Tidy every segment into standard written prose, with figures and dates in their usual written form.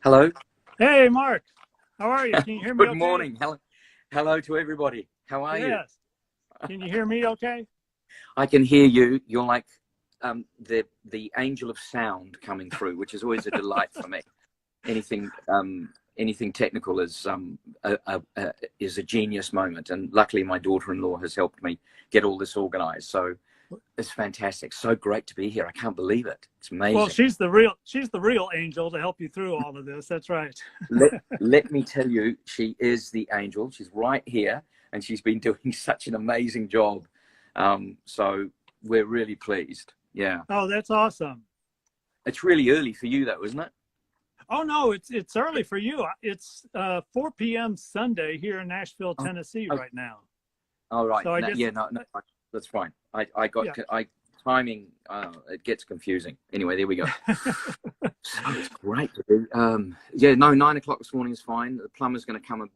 Hello. Hey, Mark. How are you? Can you hear me Good okay? morning. Hello to everybody. How are you? Yes. Can you hear me okay? I can hear you. You're like the angel of sound coming through, which is always a delight for me. Anything technical is a genius moment, and luckily my daughter-in-law has helped me get all this organized. So it's fantastic. So great to be here. I can't believe it. It's amazing. Well, she's the real angel to help you through all of this. That's right. let me tell you, she is the angel. She's right here, and she's been doing such an amazing job. So we're really pleased. Yeah. Oh, that's awesome. It's really early for you, though, isn't it? Oh no, it's early for you. It's 4 p.m. Sunday here in Nashville, Tennessee, right now. All right. So I guess, no, that's fine. Timing. It gets confusing. Anyway, there we go. So it's great. 9 o'clock this morning is fine. The plumber's going to come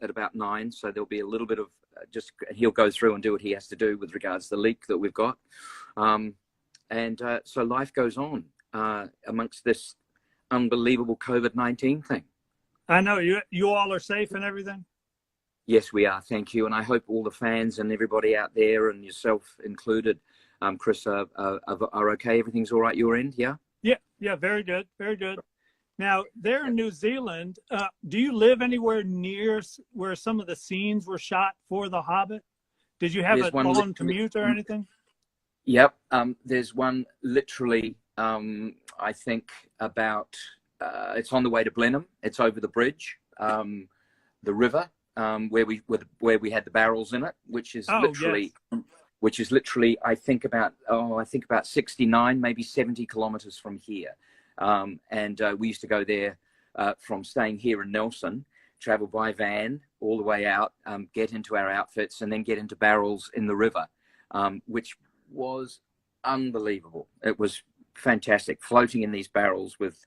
at about 9, so there'll be a little bit of he'll go through and do what he has to do with regards to the leak that we've got, so life goes on amongst this unbelievable COVID-19 thing. I know you all are safe and everything. Yes, we are. Thank you. And I hope all the fans and everybody out there, and yourself included, Chris, are okay. Everything's all right your end, yeah? Yeah, very good, very good. Now, there in New Zealand, do you live anywhere near where some of the scenes were shot for The Hobbit? Did you have a long commute or anything? Yep. There's one literally, I think about, it's on the way to Blenheim. It's over the bridge, the river, where we had the barrels in it, which is literally, I think about 69, maybe 70 kilometers from here. We used to go there from staying here in Nelson, travel by van all the way out, get into our outfits, and then get into barrels in the river, which was unbelievable. It was fantastic, floating in these barrels with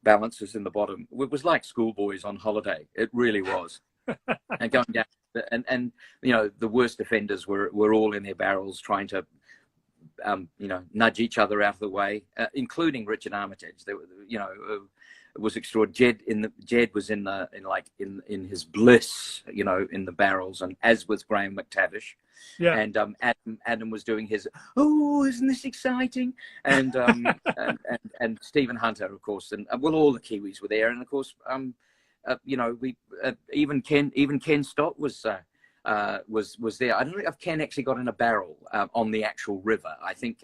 balancers in the bottom. It was like schoolboys on holiday. It really was. And going down, and the worst offenders were all in their barrels trying to nudge each other out of the way, including Richard Armitage. It was extraordinary. Jed was in his bliss, in the barrels, and as was Graham McTavish. Yeah. And Adam was doing his, oh, isn't this exciting? And and Stephen Hunter, of course, and all the Kiwis were there, and of course, even Ken Stott was there. I don't know if Ken actually got in a barrel on the actual river. I think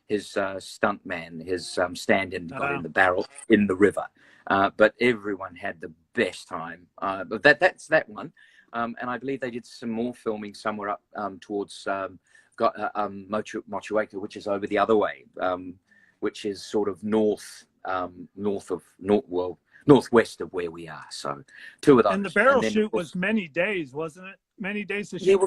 his stunt man, his stand-in, got in the barrel in the river. But everyone had the best time. But that's that one. And I believe they did some more filming somewhere up towards Motueka, which is over the other way, which is sort of northwest of where we are. So 2 of those. And the barrel shoot was many days, wasn't it? Many days to shoot.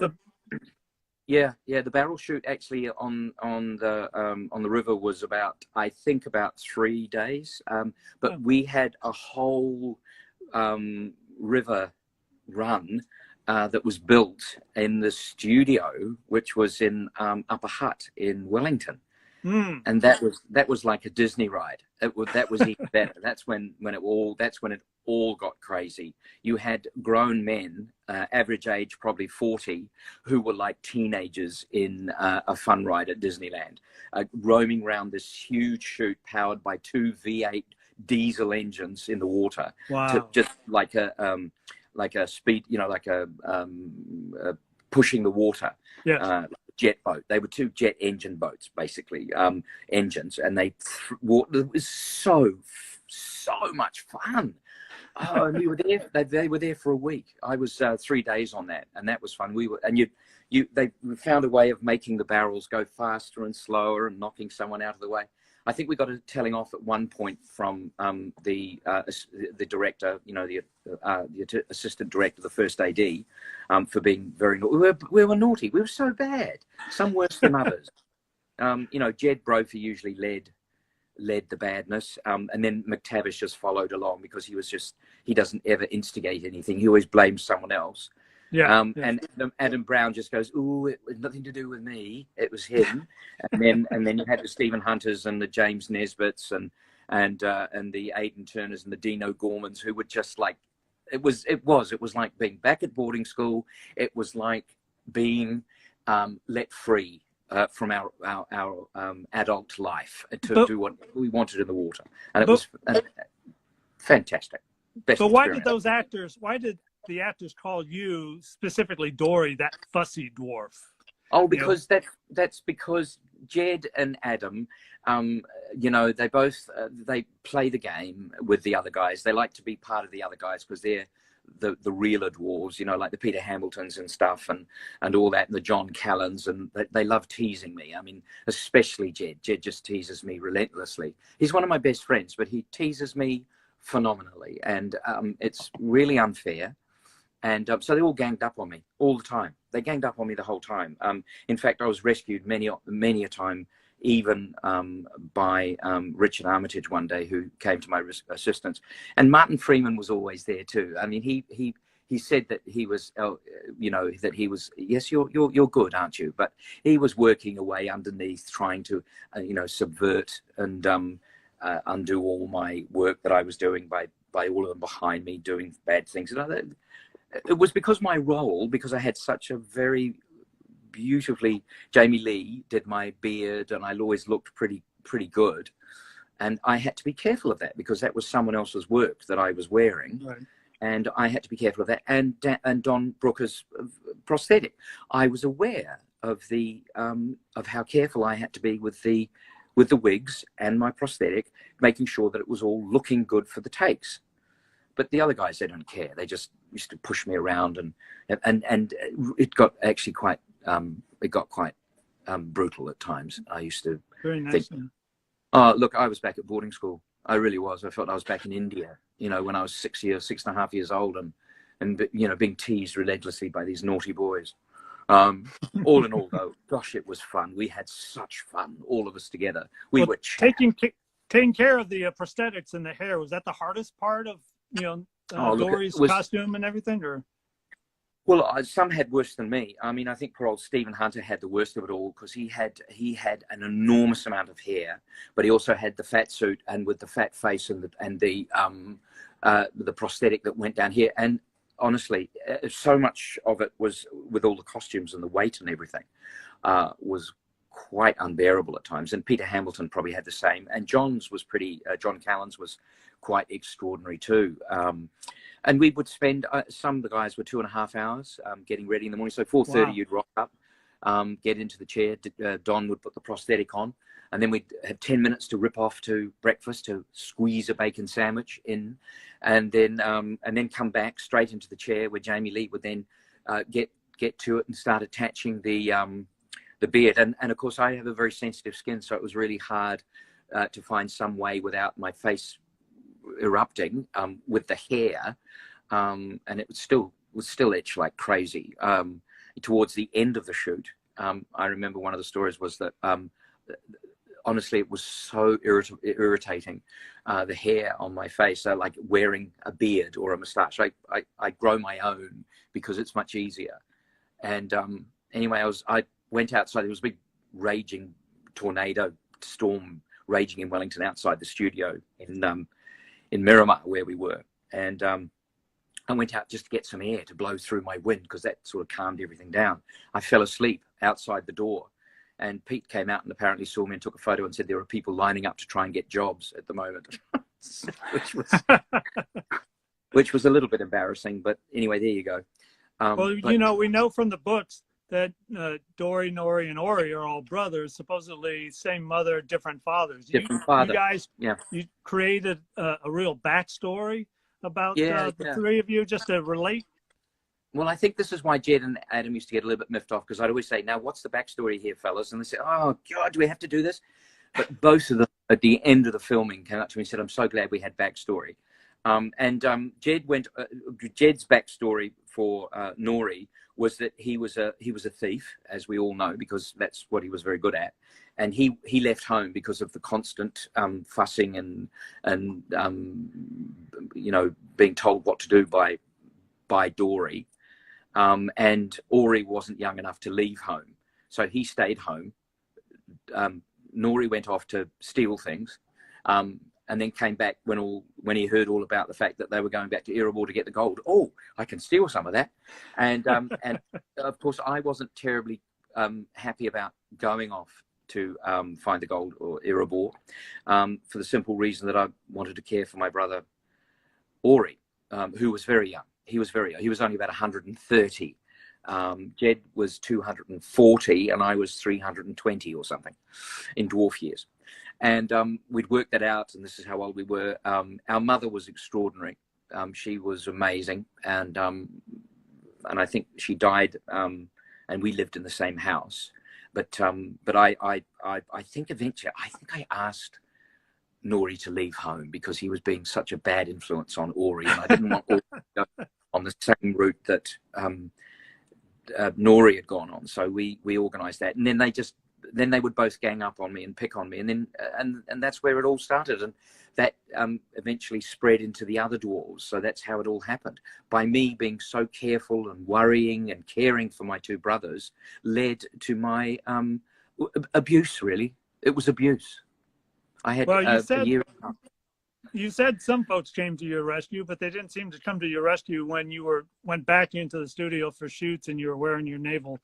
The barrel shoot actually on the river was about 3 days. But we had a whole river run that was built in the studio, which was in Upper Hutt in Wellington. And that was like a Disney ride. That was even better. That's when it all got crazy. You had grown men, average age probably 40, who were like teenagers in a fun ride at Disneyland, roaming around this huge chute powered by 2 V8 diesel engines in the water. Wow! Just like a speed, pushing the water. Yeah. Jet boat. They were 2 jet engine boats, basically, engines, and it was so much fun. Oh, and we were there. They were there for a week. I was 3 days on that, and that was fun. They found a way of making the barrels go faster and slower and knocking someone out of the way. I think we got a telling off at one point from the director, the assistant director, the first AD, for being very naughty. We were naughty. We were so bad. Some worse than others. Jed Brophy usually led the badness, and then McTavish just followed along because he doesn't ever instigate anything. He always blames someone else. Yeah, and Adam Brown just goes, "Ooh, it was nothing to do with me. It was him." and then you had the Stephen Hunters and the James Nesbitts and and the Aidan Turners and the Dino Gormans, who were just like, it was like being back at boarding school. It was like being let free from our adult life to do what we wanted in the water, and it was fantastic. But why did the actors call you specifically Dori that fussy dwarf? Oh, because that's because Jed and Adam, you know, they both they play the game with the other guys. They like to be part of the other guys because they're the realer dwarves, you know, like the Peter Hamiltons and stuff, and all that, and the John Callans, and they love teasing me. I mean, especially Jed. Jed just teases me relentlessly. He's one of my best friends, but he teases me phenomenally, and it's really unfair. And so they all ganged up on me all the time. They ganged up on me the whole time. In fact, I was rescued many a time, even by Richard Armitage one day, who came to my assistance. And Martin Freeman was always there too. I mean, he said that he was, you know, that he was, yes, you're good, aren't you? But he was working away underneath, trying to, you know, subvert and undo all my work that I was doing by all of them behind me doing bad things. And it was because my role, because I had such a very beautifully, Jamie Lee did my beard, and I always looked pretty good, and I had to be careful of that because that was someone else's work that I was wearing, right. And I had to be careful of that. And Don Brooker's prosthetic, I was aware of the of how careful I had to be with the wigs and my prosthetic, making sure that it was all looking good for the takes. But the other guys, they don't care. They just used to push me around, and it got actually quite brutal at times. I used to think, oh, look, I was back at boarding school. I really was. I felt I was back in India, you know, when I was 6.5 years old, and you know, being teased relentlessly by these naughty boys. All in all, though, gosh, it was fun. We had such fun, all of us together. We were taking care of the prosthetics and the hair. Was that the hardest part of, you know, Dori's costume and everything, or? Well, some had worse than me. I mean, I think poor old Stephen Hunter had the worst of it all because he had an enormous amount of hair, but he also had the fat suit and with the fat face and the prosthetic that went down here. And honestly, so much of it was with all the costumes and the weight and everything was quite unbearable at times. And Peter Hamilton probably had the same. And John's was pretty. John Callan's was quite extraordinary too. And we would spend, some of the guys were 2.5 hours getting ready in the morning. So 4:30 you'd rock up, get into the chair. Don would put the prosthetic on, and then we'd have 10 minutes to rip off to breakfast, to squeeze a bacon sandwich in, and then come back straight into the chair where Jamie Lee would then get to it and start attaching the beard. And of course, I have a very sensitive skin, so it was really hard to find some way without my face erupting with the hair, and it would still itch like crazy. Towards the end of the shoot, I remember one of the stories was that honestly, it was so irritating, the hair on my face. So like wearing a beard or a moustache, I grow my own because it's much easier. And anyway, I went outside. There was a big raging tornado storm raging in Wellington outside the studio in Miramar where we were, and I went out just to get some air to blow through my wind because that sort of calmed everything down. I fell asleep outside the door, and Pete came out and apparently saw me and took a photo and said there are people lining up to try and get jobs at the moment, which was a little bit embarrassing. But anyway, there you go. Well, you know, we know from the books that Dori, Nori, and Ori are all brothers, supposedly same mother, different fathers. Different father. You guys, yeah. You created a real backstory about the three of you just to relate? Well, I think this is why Jed and Adam used to get a little bit miffed off, because I'd always say, now, what's the backstory here, fellas? And they said, oh, God, do we have to do this? But both of them, at the end of the filming, came up to me and said, I'm so glad we had backstory. Jed's backstory for Nori was that he was a thief, as we all know, because that's what he was very good at, and he left home because of the constant fussing and you know, being told what to do by Dori, and Ori wasn't young enough to leave home, so he stayed home. Nori went off to steal things, and then came back when he heard all about the fact that they were going back to Erebor to get the gold. Oh, I can steal some of that. And of course, I wasn't terribly happy about going off to find the gold or Erebor, for the simple reason that I wanted to care for my brother Ori, who was very young. He was only about 130. Jed was 240 and I was 320 or something in dwarf years. And we'd worked that out, and this is how old we were. Our mother was extraordinary. She was amazing, and I think she died, and we lived in the same house. But I think eventually, I asked Nori to leave home because he was being such a bad influence on Ori, and I didn't want Ori to go on the same route that Nori had gone on. So we organised that, and then they would both gang up on me and pick on me, and then and that's where it all started, and that eventually spread into the other dwarves. So that's how it all happened. By me being so careful and worrying and caring for my two brothers led to my abuse. Really, it was abuse. I had a year. You said some folks came to your rescue, but they didn't seem to come to your rescue when you went back into the studio for shoots and you were wearing your naval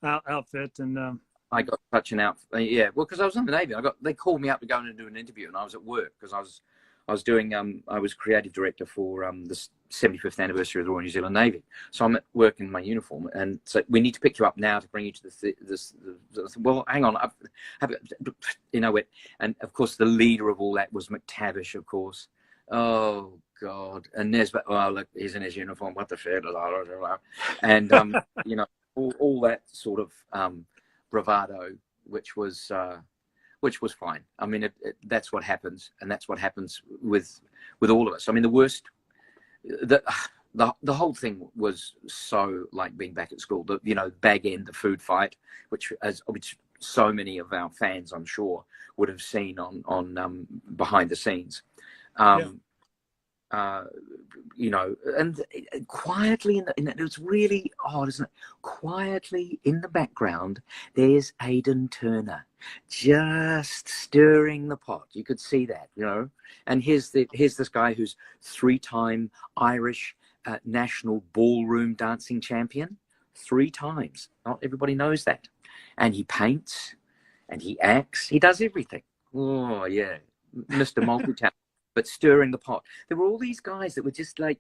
outfit. And I got such an outfit. Yeah, well, because I was in the Navy. They called me up to go in and do an interview, and I was at work because I was doing I was creative director for the 75th anniversary of the Royal New Zealand Navy. So I'm at work in my uniform, and so we need to pick you up now to bring you to this. Well, hang on, you know it. And of course, the leader of all that was McTavish, of course. Oh God, and Nesbitt. Oh look, he's in his uniform. What the shit? And you know, all that sort of bravado, which was fine. I mean, that's what happens, and that's what happens with all of us. I mean, the worst, the whole thing was so like being back at school. The bag end, the food fight, which so many of our fans, I'm sure, would have seen on behind the scenes. And quietly it's really odd, isn't it? Quietly in the background, there's Aidan Turner just stirring the pot. You could see that, And here's this guy who's 3-time Irish national ballroom dancing champion, 3 times. Not everybody knows that. And he paints, and he acts. He does everything. Oh yeah, Mr. Multi-Talent. But stirring the pot. There were all these guys that were just like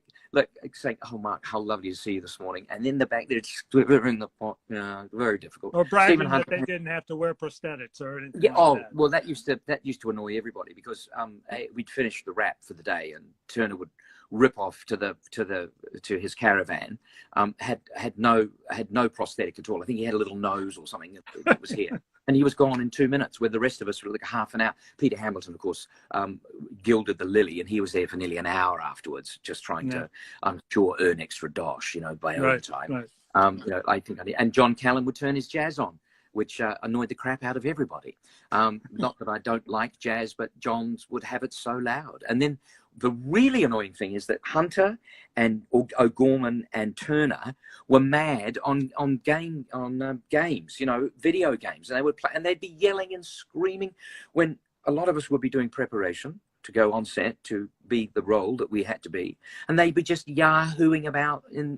saying, "Oh, Mark, how lovely to see you this morning," and in the back they're just stirring the pot. Very difficult. Or bragging that they didn't have to wear prosthetics or anything. Yeah. Like that. Well, that used to annoy everybody because we'd finished the wrap for the day, and Turner would rip off to his caravan. Had no prosthetic at all. I think he had a little nose or something that was here. And he was gone in 2 minutes, where the rest of us were like half an hour. Peter Hamilton, of course, gilded the lily, and he was there for nearly an hour afterwards, just trying to, I'm sure, earn extra dosh, by overtime. Right. I think and John Callan would turn his jazz on, which annoyed the crap out of everybody. Not that I don't like jazz, but John's would have it so loud. And then the really annoying thing is that Hunter and O'Gorman and Turner were mad on games, video games, and they would play, and they'd be yelling and screaming when a lot of us would be doing preparation to go on set to be the role that we had to be, and they'd be just yahooing about in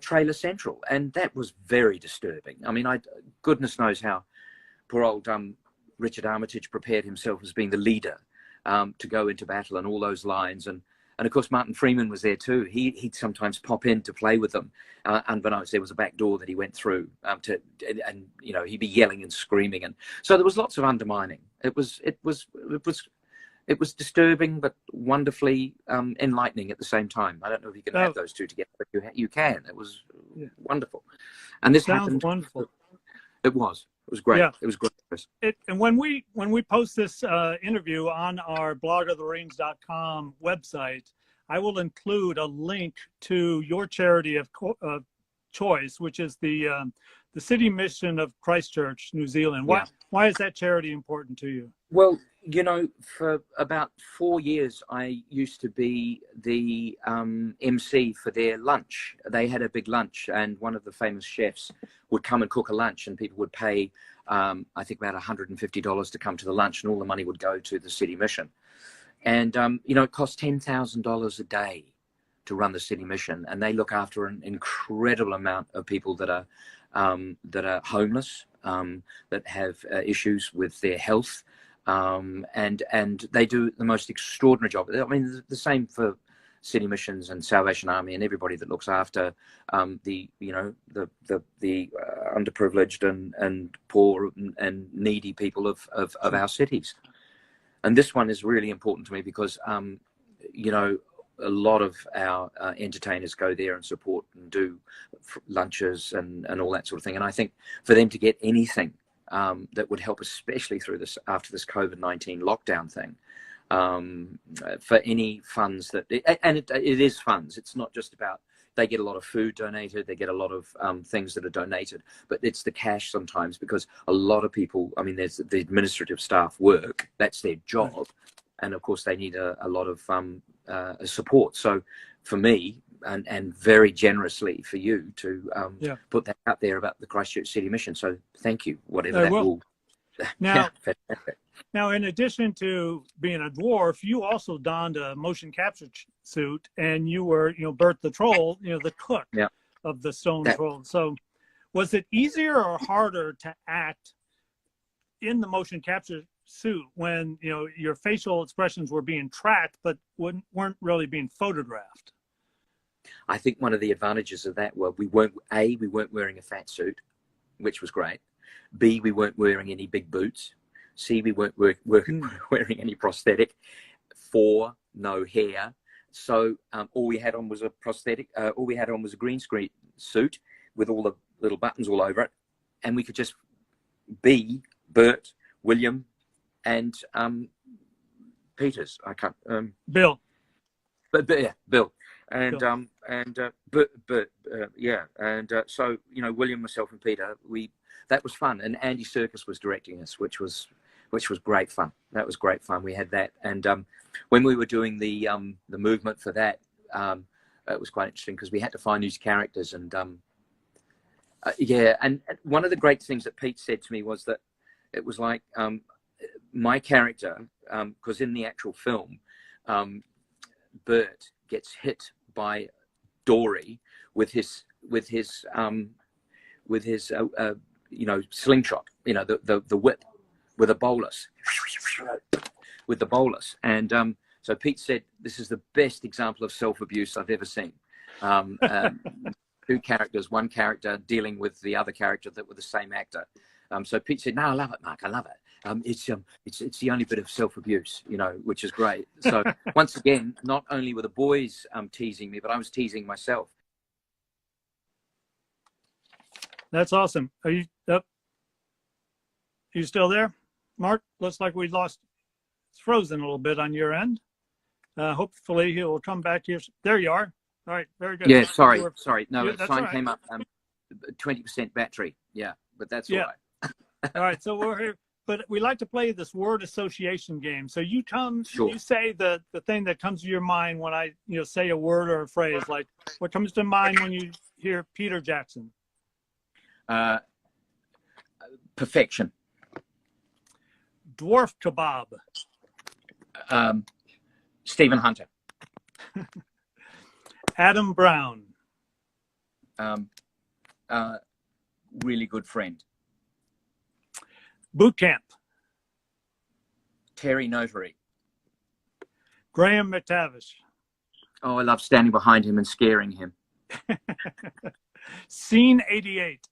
Trailer Central, and that was very disturbing. I mean, goodness knows how poor old Richard Armitage prepared himself as being the leader to go into battle, and all those lines, and of course Martin Freeman was there too. He'd sometimes pop in to play with them, unbeknownst there was a back door that he went through and he'd be yelling and screaming, and so there was lots of undermining. It was disturbing, but wonderfully enlightening at the same time. I don't know if you can have those two together, but you can. It was wonderful, and this happened. Wonderful. It was great. Yeah. It was great. And when we post this interview on our blogofthemarines.com website, I will include a link to your charity of choice, which is the City Mission of Christchurch, New Zealand. Why is that charity important to you? Well, You know, for about 4 years, I used to be the MC for their lunch. They had a big lunch, and one of the famous chefs would come and cook a lunch, and people would pay, I think, about $150 to come to the lunch, and all the money would go to the City Mission. And, you know, it costs $10,000 a day to run the City Mission, and they look after an incredible amount of people that are homeless, that have issues with their health. And they do the most extraordinary job. I mean, the same for City Missions and Salvation Army and everybody that looks after the underprivileged and poor and needy people of our cities. And this one is really important to me because you know, a lot of our entertainers go there and support and do lunches and all that sort of thing. And I think for them to get anything that would help, especially through this, after this COVID-19 lockdown thing, for any funds that, and it is funds. It's not just about, they get a lot of food donated, they get a lot of things that are donated, but it's the cash sometimes, because a lot of people, I mean, there's the administrative staff work, that's their job. And of course they need a lot of support. So for me, and very generously for you to put that out there about the Christchurch City Mission. So thank you, whatever that will. Now, now, in addition to being a dwarf, you also donned a motion capture suit, and you were, you know, Bert the Troll, you know, the cook of the Stone Troll. So was it easier or harder to act in the motion capture suit when, you know, your facial expressions were being tracked but weren't really being photographed? I think one of the advantages of that were we weren't wearing a fat suit, which was great. B, we weren't wearing any big boots. C, we weren't wearing any prosthetic. 4, no hair. So all we had on was a prosthetic. All we had on was a green screen suit with all the little buttons all over it, and we could just be Bert, William, and Peters. I can't. Bill. But yeah, Bill. And yeah, and so, you know, William, myself, and Peter, that was fun. And Andy Serkis was directing us, which was great fun. That was great fun. We had that, and when we were doing the movement for that, it was quite interesting because we had to find these characters, and yeah. And one of the great things that Pete said to me was that it was like my character, because in the actual film, Bert gets hit by Dori with his you know, slingshot, you know, the whip with a bolus, with the bolus. And so Pete said, this is the best example of self-abuse I've ever seen. 2 characters, one character dealing with the other character that were the same actor. So Pete said, no, I love it, Mark, I love it. It's the only bit of self-abuse, you know, which is great. So once again, not only were the boys teasing me, but I was teasing myself. That's awesome. Are you up? You still there, Mark? Looks like we lost. It's frozen a little bit on your end. Hopefully he will come back to you. There you are. All right, very good. Yeah, sorry. No, the sign came up. 20% battery. Yeah, but that's all right. All right, so we're here. But we like to play this word association game. So you you say the thing that comes to your mind when I, you know, say a word or a phrase. Like, what comes to mind when you hear Peter Jackson? Perfection. Dwarf kebab. Stephen Hunter. Adam Brown. Really good friend. Boot camp. Terry Notary. Graham McTavish. Oh, I love standing behind him and scaring him. Scene 88.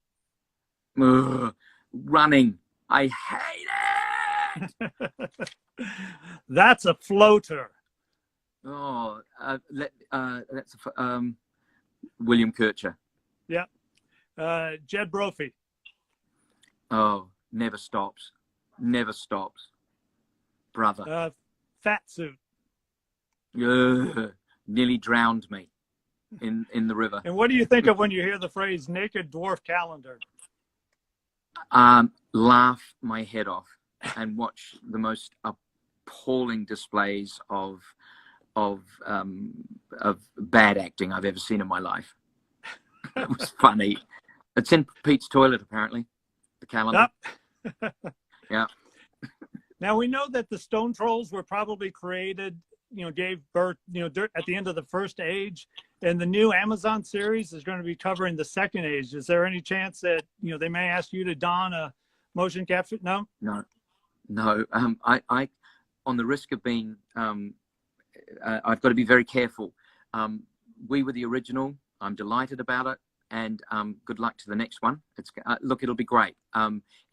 Ugh, running. I hate it. That's a floater. Oh, that's William Kircher. Yeah. Jed Brophy. Oh, never stops. Never stops. Brother. Fat suit. Nearly drowned me in the river. And what do you think of when you hear the phrase naked dwarf calendar? Laugh my head off and watch the most appalling displays of bad acting I've ever seen in my life. It was funny. It's in Pete's toilet, apparently. The calendar. Yep. Yeah. Now we know that the stone trolls were probably created, gave birth, at the end of the first age, and the new Amazon series is going to be covering the second age. Is there any chance that they may ask you to don a motion capture? No. No. I on the risk of being, I've got to be very careful. We were the original. I'm delighted about it. And good luck to the next one. Look, it'll be great.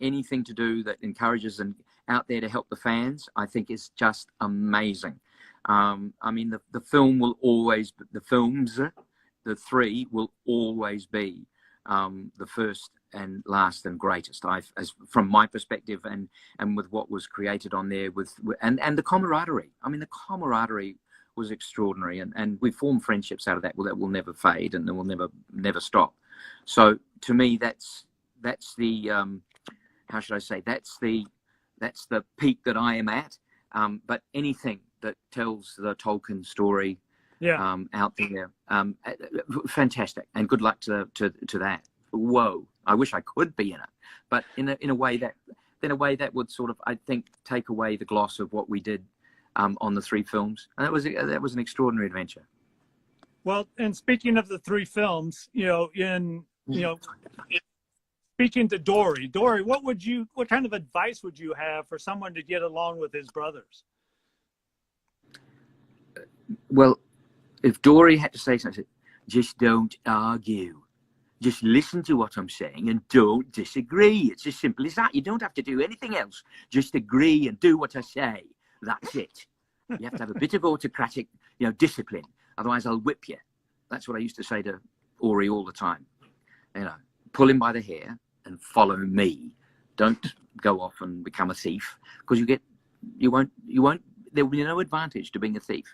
Anything to do that encourages and out there to help the fans, I think is just amazing. I mean, the film will always, the films, the three will always be the first and last and greatest. As from my perspective, and with what was created on there, and the camaraderie. I mean, the camaraderie was extraordinary, and we formed friendships out of that will never fade, and will never stop. So to me, that's the how should I say, that's the peak that I am at. But anything that tells the Tolkien story, out there, fantastic, and good luck to that. Whoa, I wish I could be in it, but in a way that would sort of, I think, take away the gloss of what we did on the three films, and that was an extraordinary adventure. Well, and speaking of the three films, speaking to Dori, what kind of advice would you have for someone to get along with his brothers? Well, if Dori had to say something, just don't argue. Just listen to what I'm saying and don't disagree. It's as simple as that. You don't have to do anything else. Just agree and do what I say. That's it. You have to have a bit of autocratic, discipline. Otherwise, I'll whip you. That's what I used to say to Ori all the time. Pull him by the hair and follow me. Don't go off and become a thief, because you won't. There will be no advantage to being a thief.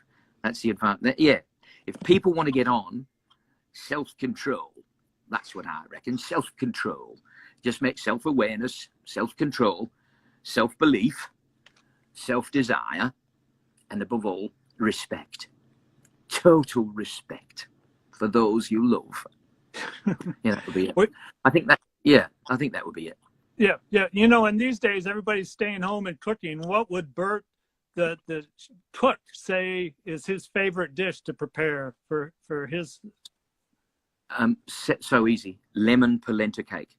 That's the advantage. Yeah. If people want to get on, self-control. That's what I reckon. Self-control. Just make self-awareness, self-control, self-belief, self-desire, and above all, respect. Total respect for those you love. That would be it. I think that would be it. Yeah. And these days everybody's staying home and cooking. What would Bert, the cook, say is his favorite dish to prepare for his? So easy. Lemon polenta cake.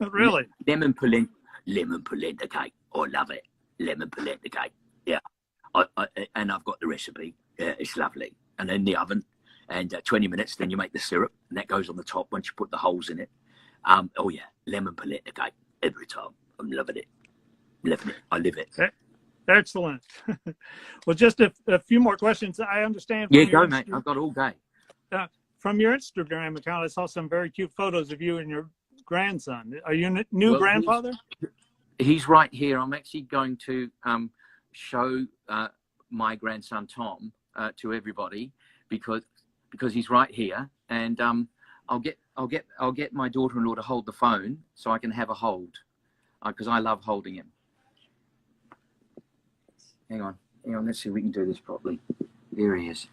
Really? Lemon polenta cake. I love it. Lemon polenta cake. Yeah. And I've got the recipe. Yeah, it's lovely. And in the oven, and 20 minutes, then you make the syrup, and that goes on the top once you put the holes in it. Oh yeah, lemon polenta cake every time. I'm loving it. Loving it. I live it. Excellent. Well, just a few more questions. I understand. Yeah, go, mate. I've got all day. From your Instagram account, I saw some very cute photos of you and your grandson. Are you a new grandfather? He's right here. I'm actually going to show my grandson Tom to everybody because he's right here, and I'll get my daughter-in-law to hold the phone so I can have a hold, because I love holding him. Hang on. Let's see if we can do this properly. There he is.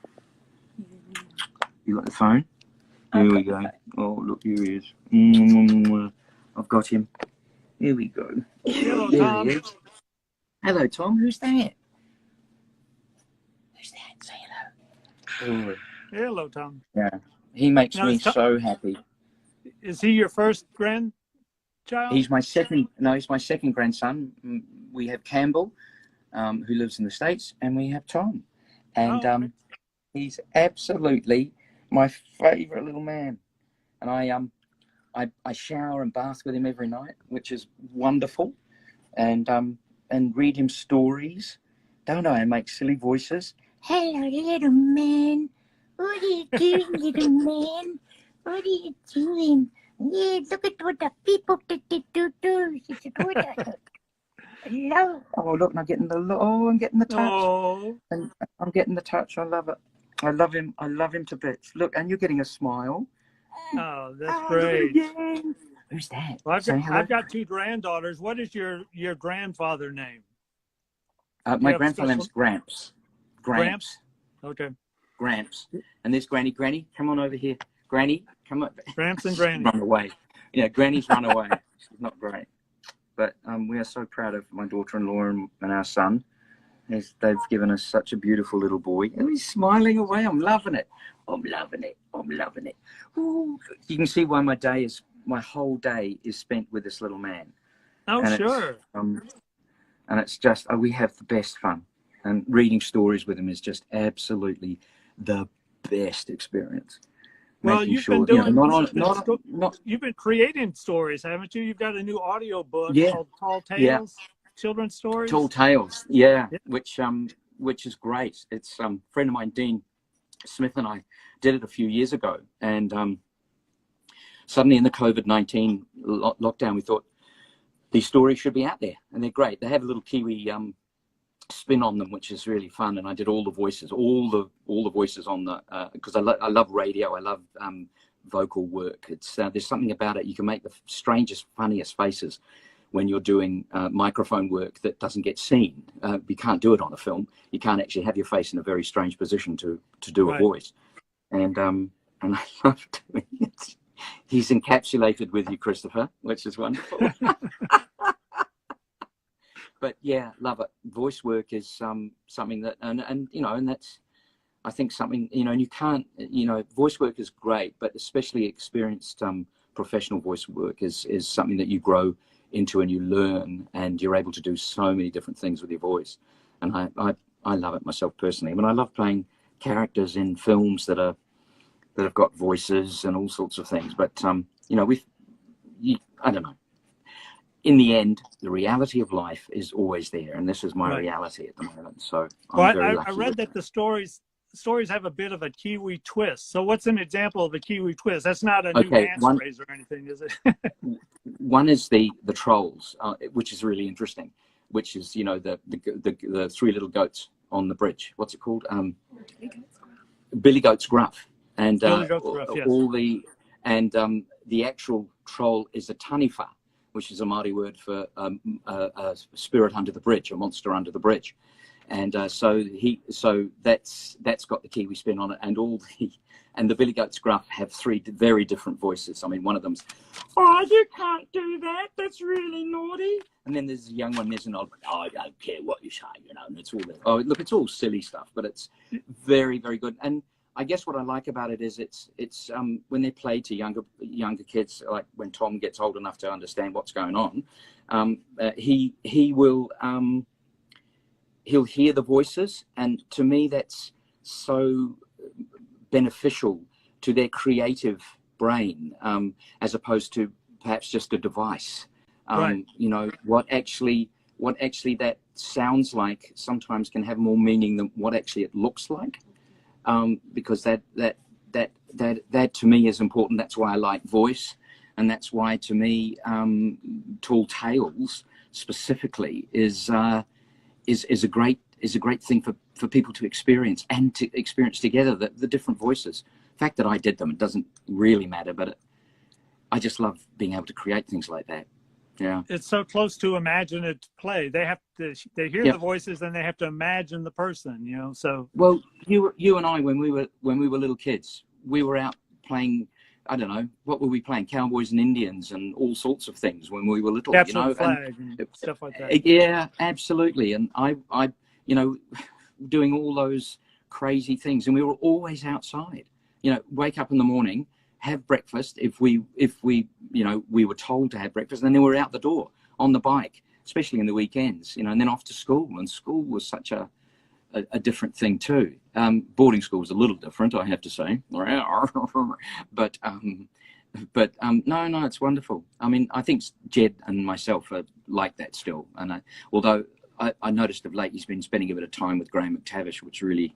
You got the phone? Here we go. Oh, look, here he is. I've got him. Here we go. Hello, Tom. He is. Hello, Tom. Who's that? Who's that? Say hello. Hello, Tom. Yeah. He makes me so happy. Is he your first grandchild? He's my second grandson. We have Campbell, who lives in the States, and we have Tom. And okay. He's absolutely my favorite little man. And I shower and bath with him every night, which is wonderful. And read him stories. Don't I? And make silly voices. Hello, little man. What are you doing, little man? What are you doing? Yeah, look at what the people do. Hello. Oh, look, I'm getting the touch. Oh. And I'm getting the touch. I love it. I love him. I love him to bits. Look, and you're getting a smile. Oh, that's great. Who's that? Well, I've got two granddaughters. What is your grandfather name? My grandfather's name's Gramps. Gramps? Okay. Gramps. And there's Granny. Granny, come on over here. Granny, come up. Gramps and Granny. Run away. Yeah, Granny's run away. She's not great. But we are so proud of my daughter-in-law and our son. They've given us such a beautiful little boy. And he's smiling away. I'm loving it. I'm loving it. I'm loving it. Ooh. You can see why my whole day is spent with this little man. Oh, and sure. And it's just, we have the best fun. And reading stories with him is just absolutely the best experience. Well, you've been doing, you've been creating stories, haven't you? You've got a new audio book called Tall Tales, children's stories. Tall Tales, which is great. It's a friend of mine, Dean Smith, and I did it a few years ago. And suddenly in the COVID-19 lockdown, we thought these stories should be out there, and they're great. They have a little Kiwi spin on them, which is really fun. And I did all the voices, all the voices on the because I love radio. I love vocal work. It's there's something about it. You can make the strangest, funniest faces when you're doing microphone work that doesn't get seen. You can't do it on a film. You can't actually have your face in a very strange position to do a voice. And I love doing it. He's encapsulated with you, Christopher, which is wonderful. But yeah, love it. Voice work is something that, and you know, and that's, I think something, you know, and you can't, you know, voice work is great, but especially experienced professional voice work is something that you grow into and you learn, and you're able to do so many different things with your voice. And I love it myself personally. I mean, I love playing characters in films that have got voices and all sorts of things. But you know, I don't know. In the end, the reality of life is always there, and this is my reality at the moment. So I'm very lucky. I read that the stories have a bit of a Kiwi twist. So what's an example of a Kiwi twist? That's not a new dance phrase or anything, is it? One is the trolls, which is really interesting. Which is, you know, the three little goats on the bridge. What's it called? Billy Goat's Gruff. And Billy Goat's Gruff, yes. The actual troll is a taniwha, which is a Māori word for a spirit under the bridge, a monster under the bridge. And so that's got the Kiwi spin on it, and the Billy Goat's Gruff have three very different voices. I mean, one of them's, "Oh, you can't do that. That's really naughty." And then there's a young one, there's an old one, "Oh, I don't care what you say," you know. And it's all that. Oh, look, it's all silly stuff, but it's very, very good. And I guess what I like about it is it's when they play to younger kids, like when Tom gets old enough to understand what's going on, he'll hear the voices, and to me that's so beneficial to their creative brain, as opposed to perhaps just a device. You know, what actually that sounds like sometimes can have more meaning than what actually it looks like. Because that to me is important. That's why I like voice, and that's why to me Tall Tales specifically is a great thing for people to experience, and to experience together the different voices. The fact that I did them, it doesn't really matter, but I just love being able to create things like that. Yeah, it's so close to imaginative play. They hear the voices, and they have to imagine the person, you know. So well, you and I, when we were little kids, we were out playing. I don't know, what were we playing? Cowboys and Indians and all sorts of things when we were little. Capture you know, the flag and stuff like that. Yeah, absolutely. And I, you know, doing all those crazy things, and we were always outside. You know, wake up in the morning, have breakfast if we you know, we were told to have breakfast, and then we were out the door on the bike, especially in the weekends, you know, and then off to school. And school was such a different thing too. Boarding school was a little different, I have to say. But no, it's wonderful. I mean, I think Jed and myself are like that still. And although I noticed of late he's been spending a bit of time with Graham McTavish, which really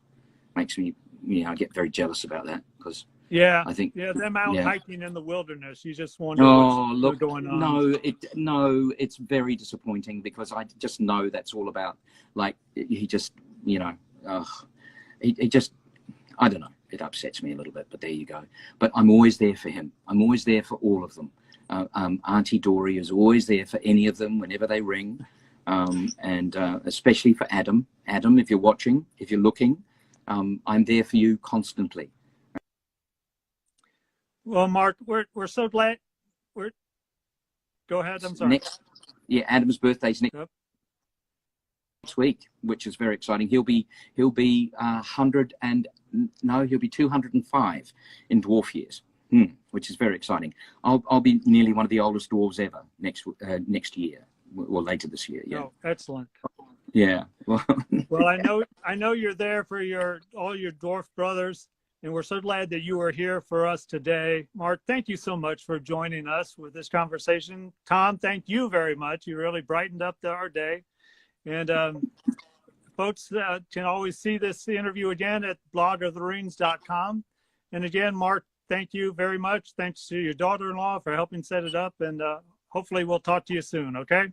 makes me, you know, I get very jealous about that, because I think them out hiking in the wilderness. You just wonder what's going on. No, it's very disappointing, because I just know that's all about, like, he just, you know, he just, I don't know. It upsets me a little bit, but there you go. But I'm always there for him. I'm always there for all of them. Auntie Dori is always there for any of them whenever they ring. and especially for Adam. Adam, if you're watching, if you're looking, I'm there for you constantly. Well, Mark, we're so glad. Go ahead. I'm sorry. Adam's birthday's next week, which is very exciting. He'll be 205 in dwarf years, which is very exciting. I'll be nearly one of the oldest dwarves ever next year or later this year. Yeah. Oh, excellent. Yeah. Well, I know you're there for all your dwarf brothers, and we're so glad that you are here for us today. Mark, thank you so much for joining us with this conversation. Tom, thank you very much. You really brightened up our day. And folks can always see this interview again at blogoftherunes.com. And again, Mark, thank you very much. Thanks to your daughter-in-law for helping set it up. And hopefully we'll talk to you soon, okay?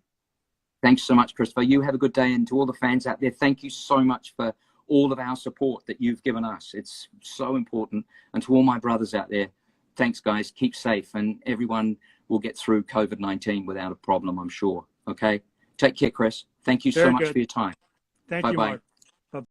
Thanks so much, Christopher. You have a good day. And to all the fans out there, thank you so much for all of our support that you've given us. It's so important. And to all my brothers out there, thanks, guys. Keep safe. And everyone will get through COVID-19 without a problem, I'm sure. Okay? Take care, Chris. Thank you so much for your time. Thank you, Mark.